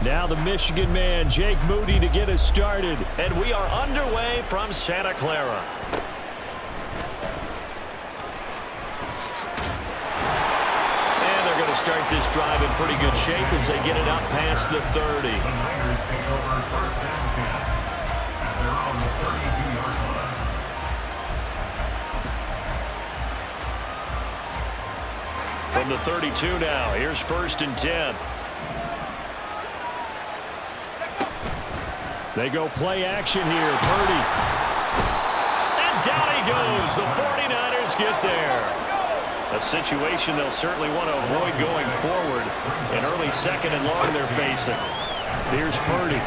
Now the Michigan man, Jake Moody, to get us started. And we are underway from Santa Clara. And they're going to start this drive in pretty good shape as they get it up past the 30. The Niners take over first down 10. And they're on the 32-yard line. From the 32 now, here's first and 10. They go play action here. Purdy. And down he goes. The 49ers get there. A situation they'll certainly want to avoid going forward. An early second and long they're facing. Here's Purdy.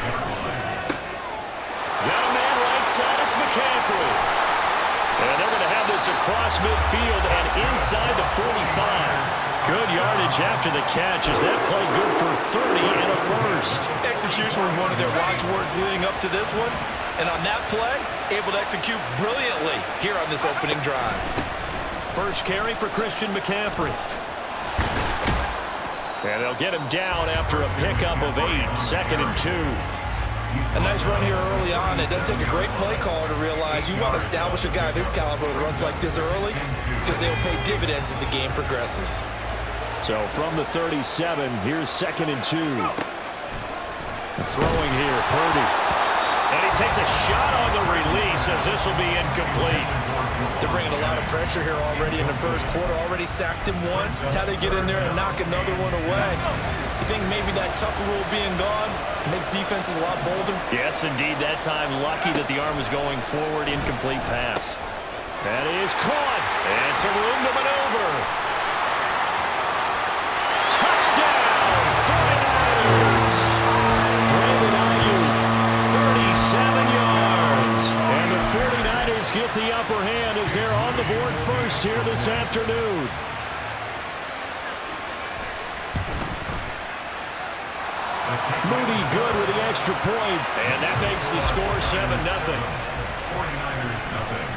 Got a man right side. It's McCaffrey. And they're going to have this across midfield and inside the 45. Good yardage after the catch as that play good for 30 and a first. Execution was one of their watchwords leading up to this one. And on that play, able to execute brilliantly here on this opening drive. First carry for Christian McCaffrey. And they'll get him down after a pickup of 8, second and 2. A nice run here early on. It doesn't take a great play caller to realize you want to establish a guy of his caliber that runs like this early because they will pay dividends as the game progresses. So from the 37, here's second and 2. Throwing here, Purdy. And he takes a shot on the release as this will be incomplete. They're bringing a lot of pressure here already in the first quarter. Already sacked him once. How to get in there and knock another one away. You think maybe that Tucker rule being gone makes defenses a lot bolder? Yes, indeed. That time lucky that the arm was going forward. Incomplete pass. That is caught. And some room to maneuver. Get the upper hand as they're on the board first here this afternoon. Moody good with the extra point. And that makes the score 7-0. 49ers nothing.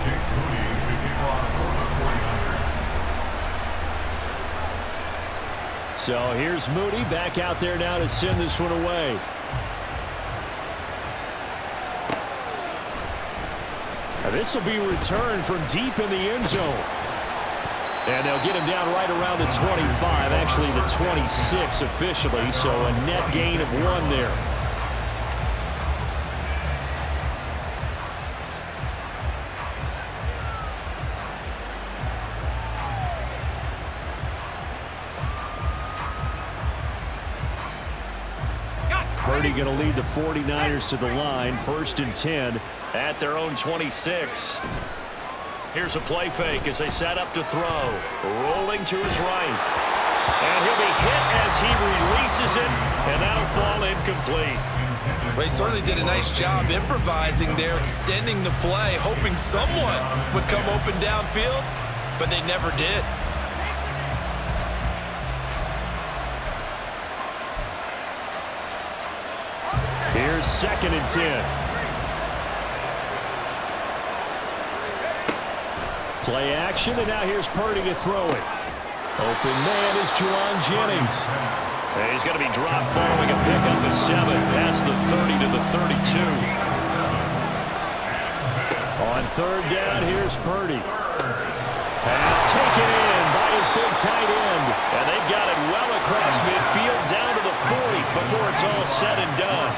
Jake Moody to kick off for the 49ers. So here's Moody back out there now to send this one away. This will be returned from deep in the end zone. And they'll get him down right around the 25, actually the 26 officially, so a net gain of 1 there. Purdy going to lead the 49ers to the line, first and 10 at their own 26. Here's a play fake as they set up to throw. Rolling to his right. And he'll be hit as he releases it, and that'll fall incomplete. Well, he certainly did a nice job improvising there, extending the play, hoping someone would come open downfield, but they never did. Here's second and 10. Play action, and now here's Purdy to throw it. Open man is Juwan Jennings. And he's going to be dropped following a pickup of 7 past the 30 to the 32. On third down, here's Purdy. Pass taken in by his big tight end. And they've got it well across midfield down to the 40 before it's all said and done.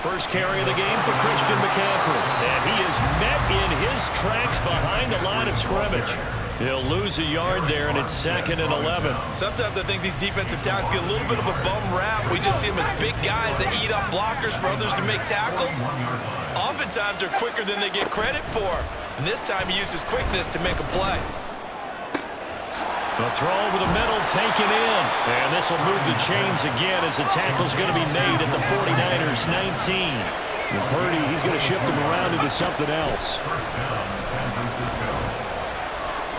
First carry of the game for Christian McCaffrey. And he is met in his tracks behind the line of scrimmage. He'll lose a yard there, and it's second and 11. Sometimes I think these defensive tackles get a little bit of a bum rap. We just see them as big guys that eat up blockers for others to make tackles. Oftentimes they're quicker than they get credit for. And this time he used his quickness to make a play. The throw over the middle taken in. And this will move the chains again as the tackle's going to be made at the 49ers 19. And Purdy, he's going to shift them around into something else.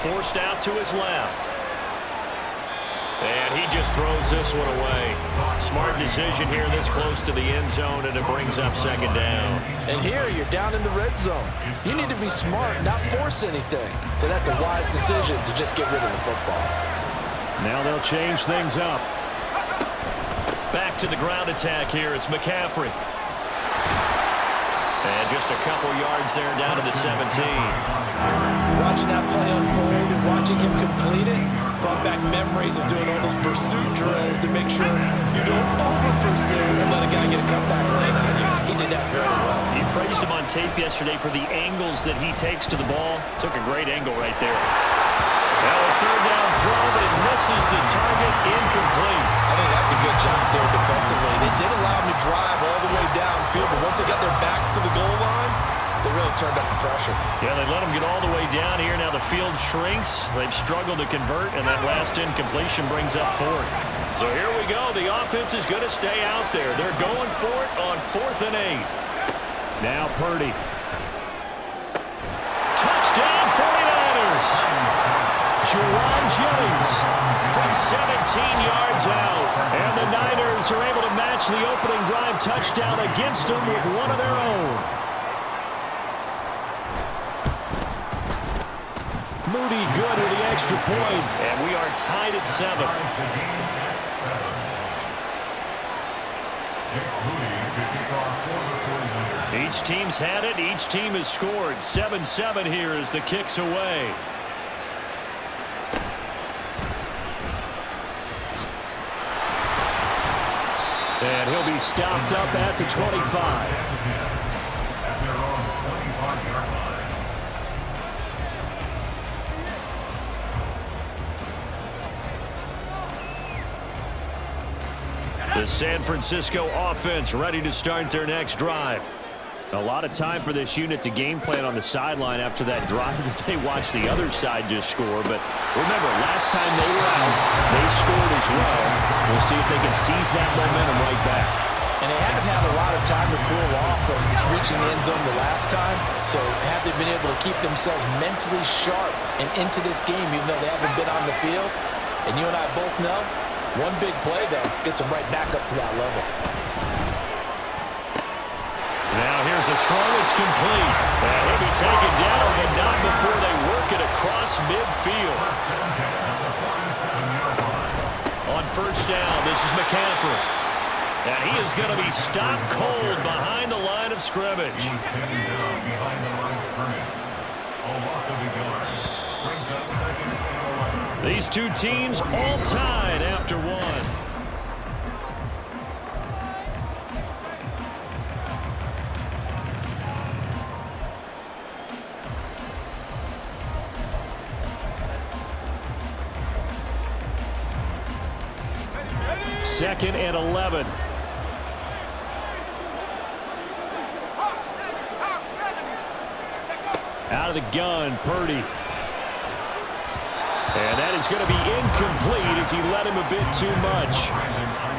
Forced out to his left. And he just throws this one away. Smart decision here this close to the end zone, and it brings up second down. And here you're down in the red zone. You need to be smart, not force anything. So that's a wise decision to just get rid of the football. Now they'll change things up. Back to the ground attack here. It's McCaffrey. And just a couple yards there down to the 17. Watching that play unfold and watching him complete it brought back memories of doing all those pursuit drills to make sure you don't over-pursue and let a guy get a cutback lane on you. He did that very well. You praised him on tape yesterday for the angles that he takes to the ball. Took a great angle right there. Now a third down throw, but it misses the target. Incomplete. I think that's a good job there defensively. They did allow him to drive all the way downfield, but once they got their backs to the goal line, they really turned up the pressure. Yeah, they let him get all the way down here. Now the field shrinks. They've struggled to convert, and that last incompletion brings up fourth. So here we go. The offense is going to stay out there. They're going for it on 4th and 8. Now Purdy. Touchdown 49ers. Juwan Jennings From 17 yards out. And the Niners are able to match the opening drive touchdown against them with one of their own. Moody good with the extra point. And we are tied at 7. Each team's had it. Each team has scored. 7-7 here as the kick's away. And he'll be stopped up at the 25. The San Francisco offense ready to start their next drive. A lot of time for this unit to game plan on the sideline after that drive that they watched the other side just score. But remember, last time they were out, they scored as well. We'll see if they can seize that momentum right back. And they haven't had a lot of time to cool off from reaching the end zone the last time. So have they been able to keep themselves mentally sharp and into this game even though they haven't been on the field? And you and I both know, one big play, though, gets them right back up to that level. Now here's a throw. It's complete. And he'll be taken down, but not before they work it across midfield. On first down, this is McCaffrey. And he is going to be stopped cold behind the line of scrimmage. These two teams all tied after one. Second and 11. Out of the gun, Purdy. And that is going to be incomplete as he led him a bit too much.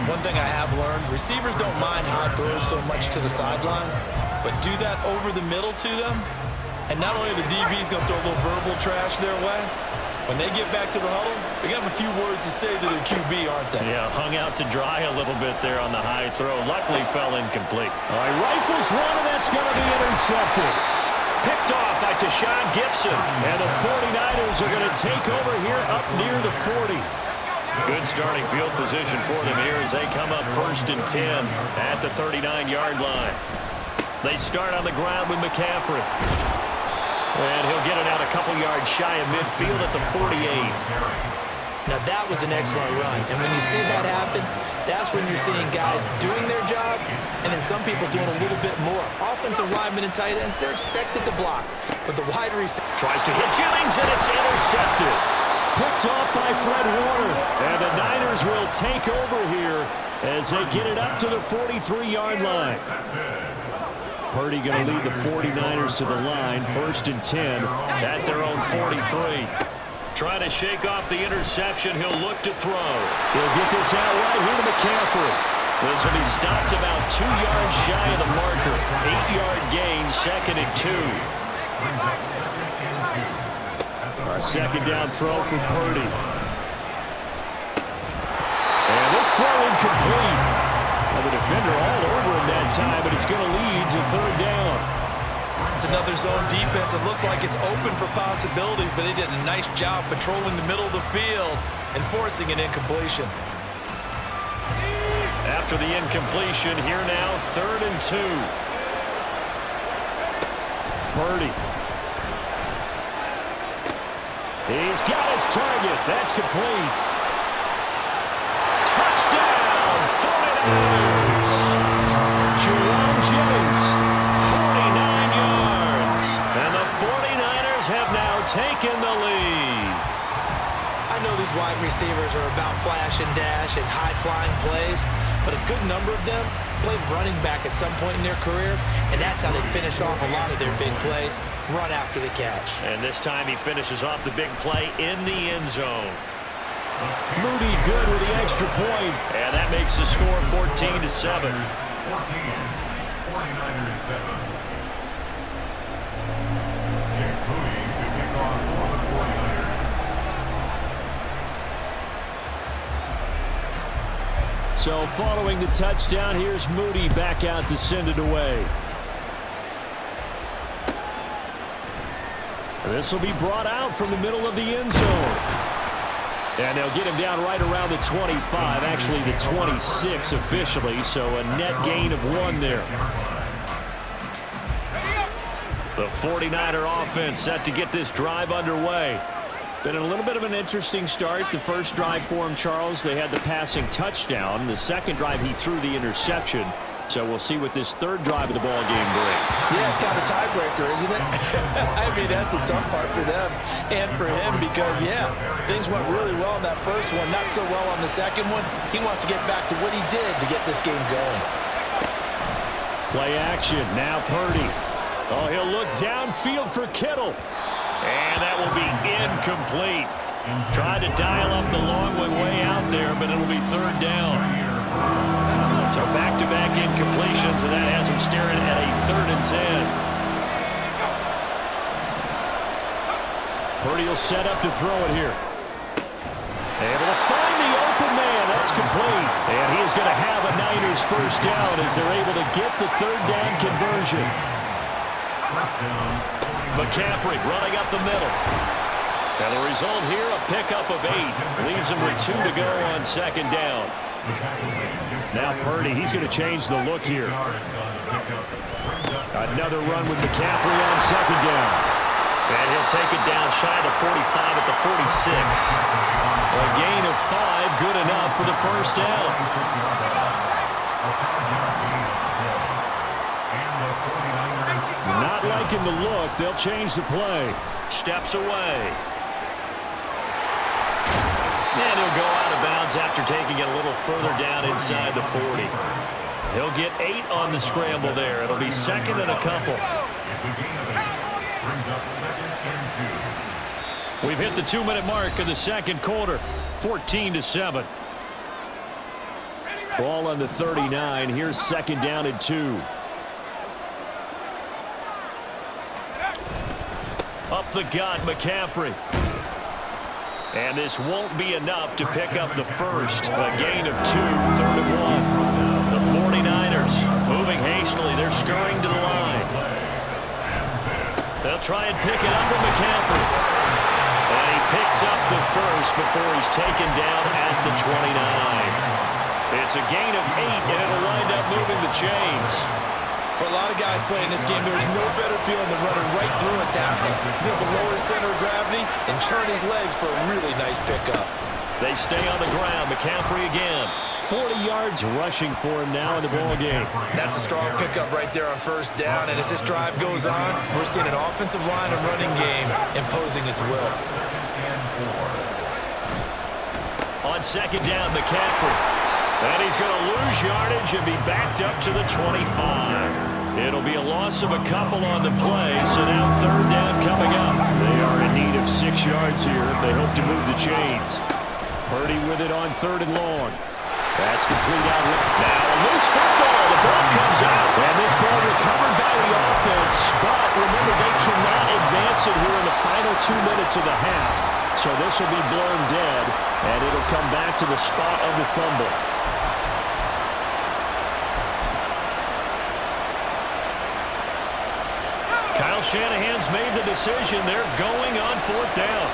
One thing I have learned, receivers don't mind high throws so much to the sideline, but do that over the middle to them, and not only are the DBs going to throw a little verbal trash their way, when they get back to the huddle, they have a few words to say to their QB, aren't they? Yeah, hung out to dry a little bit there on the high throw. Luckily fell incomplete. All right, rifles one, and that's going to be intercepted. Picked off by Tashawn Gibson. And the 49ers are going to take over here up near the 40. Good starting field position for them here as they come up 1st and 10 at the 39-yard line. They start on the ground with McCaffrey. And he'll get it out a couple yards shy of midfield at the 48. Now that was an excellent run, and when you see that happen, that's when you're seeing guys doing their job, and then some people doing a little bit more. Offensive linemen and tight ends, they're expected to block, but the wide receiver tries to hit Jennings, and it's intercepted. Picked off by Fred Warner, and the Niners will take over here as they get it up to the 43-yard line. Purdy going to lead the 49ers to the line, 1st and 10 at their own 43. Trying to shake off the interception. He'll look to throw. He'll get this out right here to McCaffrey. This will be stopped about 2 yards shy of the marker. 8-yard gain, 2nd and 2. A second down throw for Purdy. throw incomplete. Well, the defender all over him that time, but it's going to lead to third down. It's another zone defense. It looks like it's open for possibilities, but they did a nice job patrolling the middle of the field and forcing an incompletion. After the incompletion, here now, 3rd and 2. Purdy. He's got his target. That's complete. Touchdown, 49ers. Jerome Jennings, 49 yards. And the 49ers have now taken the lead. I know these wide receivers are about flash and dash and high-flying plays, but a good number of them played running back at some point in their career, and that's how they finish off a lot of their big plays, run after the catch. And this time he finishes off the big play in the end zone. Moody good with the extra point. And that makes the score 14-7. 14, 49ers 7. Jake Moody to kick off for the 49ers. So following the touchdown, here's Moody back out to send it away. This will be brought out from the middle of the end zone. And they'll get him down right around the 25, actually the 26 officially, so a net gain of 1 there. The 49er offense set to get this drive underway. Been a little bit of an interesting start. The first drive for him, Charles, they had the passing touchdown. The second drive, he threw the interception. So we'll see what this third drive of the ball game brings. Yeah, it's kind of a tiebreaker, isn't it? I mean, that's the tough part for them and for him because, yeah, things went really well in that first one, not so well on the second one. He wants to get back to what he did to get this game going. Play action. Now Purdy. Oh, he'll look downfield for Kittle. And that will be incomplete. Tried to dial up the long way out there, but it'll be third down. So back-to-back incompletions, and that has him staring at a 3rd and 10. Purdy will set up to throw it here. Able to find the open man. That's complete. And he is going to have a Niners first down as they're able to get the third down conversion. McCaffrey running up the middle. And the result here, a pickup of 8. Leaves him with 2 to go on second down. Now Purdy, he's going to change the look here. Another run with McCaffrey on second down. And he'll take it down shy of the 45 at the 46. A gain of 5, good enough for the first down. Not liking the look. They'll change the play. Steps away. And he'll go out of bounds after taking it a little further down inside the 40. He'll get 8 on the scramble there. It'll be 2nd and a couple. It's a gain of 8. Brings up 2nd and 2. We've hit the 2-minute mark of the second quarter. 14-7. Ball on the 39. Here's 2nd down and 2. Up the gut, McCaffrey. And this won't be enough to pick up the first. A gain of 2, 3rd and 1. The 49ers moving hastily. They're scurrying to the line. They'll try and pick it up with McCaffrey. And he picks up the first before he's taken down at the 29. It's a gain of 8, and it'll wind up moving the chains. For a lot of guys playing this game, there's no better feeling than running right through a tackle. He's able to lower his center of gravity and churn his legs for a really nice pickup. They stay on the ground. McCaffrey again. 40 yards rushing for him now in the ball game. That's a strong pickup right there on first down. And as this drive goes on, we're seeing an offensive line and running game imposing its will. On second down, McCaffrey. And he's going to lose yardage and be backed up to the 25. It'll be a loss of a couple on the play, so now third down coming up. They are in need of 6 yards here if they hope to move the chains. Purdy with it on 3rd and long. That's complete out. Now a loose football. The ball comes out. And this ball recovered by the offense, but remember they cannot advance it here in the final 2 minutes of the half. So this will be blown dead, and it'll come back to the spot of the fumble. Kyle Shanahan's made the decision. They're going on 4th down.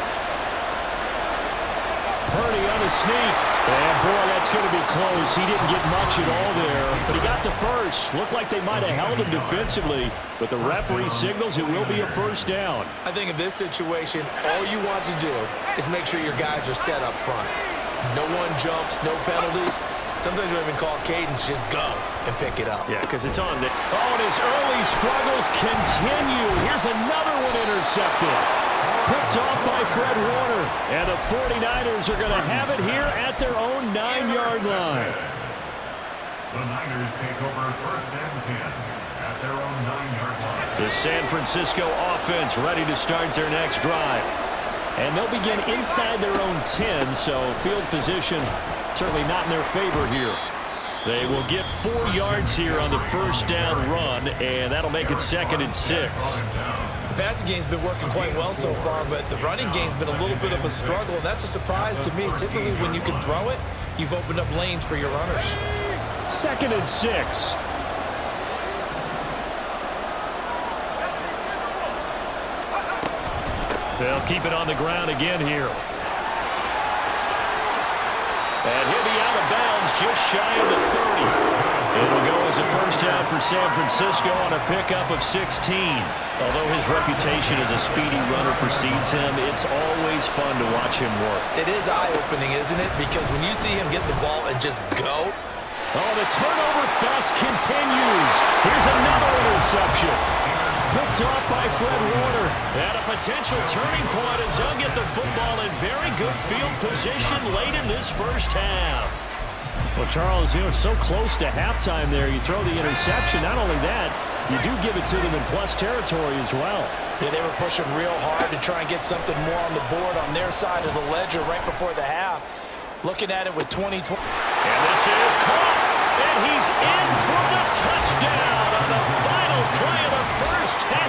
Purdy on the sneak. And, boy, that's going to be close. He didn't get much at all there, but he got the first. Looked like they might have held him defensively, but the referee signals it will be a 1st down. I think in this situation, all you want to do is make sure your guys are set up front. No one jumps, no penalties. Sometimes you don't even call cadence, just go and pick it up. Yeah, because it's on there. Oh, and his early struggles continue. Here's another one intercepted. Picked off by Fred Warner. And the 49ers are going to have it here at their own 9-yard line. The Niners take over 1st and 10 at their own 9-yard line. The San Francisco offense ready to start their next drive. And they'll begin inside their own 10, so field position certainly not in their favor here. They will get 4 yards here on the 1st down run, and that'll make it 2nd and 6. The passing game's been working quite well so far, but the running game's been a little bit of a struggle. That's a surprise to me. Typically, when you can throw it, you've opened up lanes for your runners. 2nd and 6. They'll keep it on the ground again here. And he'll be out of bounds just shy of the 30. It'll go as a 1st down for San Francisco on a pickup of 16. Although his reputation as a speedy runner precedes him, it's always fun to watch him work. It is eye-opening, isn't it? Because when you see him get the ball and just go. Oh, the turnover fest continues. Here's another interception. Picked off by Fred Warner. And a potential turning point as he'll get the football in very good field position late in this 1st half. Well, Charles, you know, so close to halftime there. You throw the interception. Not only that, you do give it to them in plus territory as well. Yeah, they were pushing real hard to try and get something more on the board on their side of the ledger right before the half. Looking at it with 2020. And this is caught. And he's in for the touchdown on the final play of the 1st half.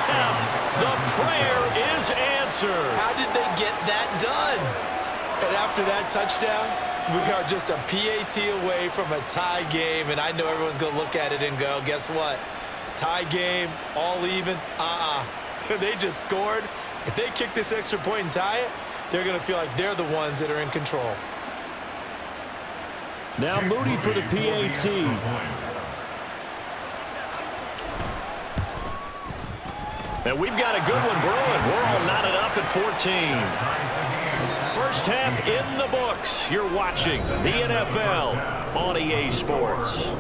The prayer is answered. How did they get that done? And after that touchdown, we are just a PAT away from a tie game. And I know everyone's going to look at it and go, guess what? Tie game, all even, They just scored. If they kick this extra point and tie it, they're going to feel like they're the ones that are in control. Now Moody for the PAT. And we've got a good one brewing. We're all knotted up at 14. 1st half in the books. You're watching the NFL on EA Sports.